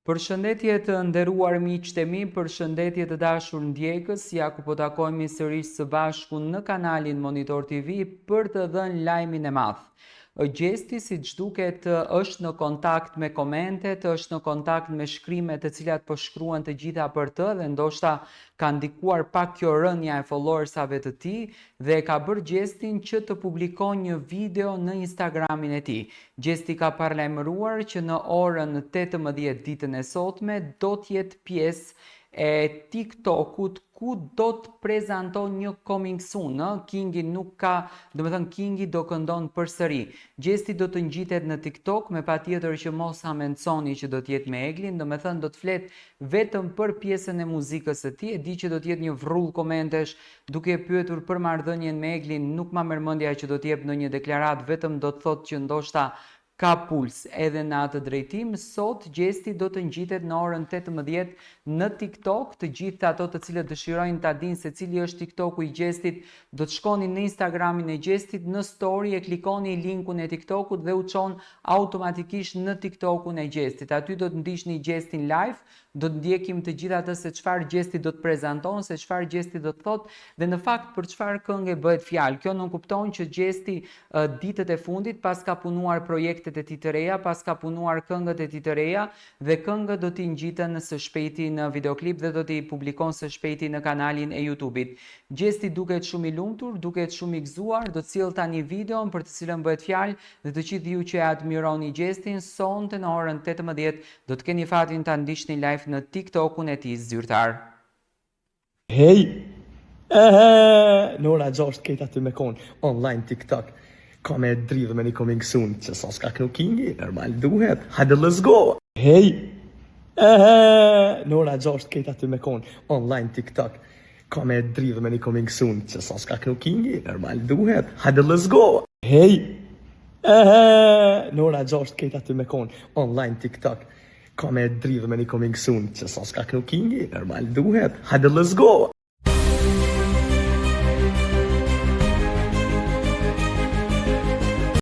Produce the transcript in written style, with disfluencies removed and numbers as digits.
Përshëndetje të nderuar miqtë e mi, përshëndetje të dashur ndjekës, ja ku po takojmë sërish së bashku në kanalin Monitor TV për të dhënë lajmin e madh. Gjesti, siç duket, është në kontakt me komentet, është në kontakt me shkrimet të cilat po shkruan të gjitha për të dhe ndoshta ka ndikuar pak kjo rënja e followersave të tij dhe ka bërë gjestin që të publikojë një video në Instagramin e tij. Gjesti ka paralajmëruar që në orën 18 ditën e sotme do të jetë pjesë e TikTokut ku do të prezanton një coming soon, Kingi nuk ka, Kingi do këndon përsëri. Gjesti do të ngjitet në TikTok, me patjetër që mos hamenconi që do të jetë me Eglin, do të flet vetëm për pjesën e muzikës së tij. E di që do të jetë një vrull komentesh duke pyetur për marrëdhënien me Eglin, nuk ma merr mendja që do të jep ndonjë deklaratë, vetëm do të thotë që ndoshta ka puls edhe në atë drejtim. Sot gjesti do të ngjitet në orën 18 në TikTok. Të gjithë ato të cilët dëshirojnë ta dinë se cili është TikToku i gjestit, do të shkoni në Instagramin e gjestit, në story e klikoni linkun e TikTokut dhe u çon automatikisht në TikTokun e gjestit. Aty do të ndiqni gjestin live, do të ndjekim të gjitha atë se çfarë gjesti do të prezanton, se çfarë gjesti do të thotë dhe në fakt për çfarë këngë bëhet fjalë. Kjo nuk kupton që gjesti ditët e fundit pas ka punuar projektet e tij të reja, pas ka punuar këngët e tij të reja dhe këngët do t'i ngjiten së shpejti në videoklip dhe do t'i publikon së shpejti në kanalin e YouTube-it. Gjesti duket shumë i lumtur, duket shumë i gëzuar, do të sjell tani videon për të cilën bëhet fjalë dhe të gjithë ju që e admironi gjestin, sonte në orën 18 do të keni fatin ta ndiqni live në TikTokun e tij zyrtar. Hej, në ora 6 këta aty me kon online TikTok. Ka me dridhë me një coming soon, që sa s'ka kënu Kingi, normal duhet. Hajde, let's go! Hej, në ora 6 këta aty me kon online TikTok. Ka me dridhë me një coming soon, që sa s'ka kënu Kingi, normal duhet. Hajde, let's go! Hej, në ora 6 këta aty me kon online TikTok. Ka me dridhë me një coming soon, që sa s'ka kënu Kingi, normal duhet. Hajde, let's go!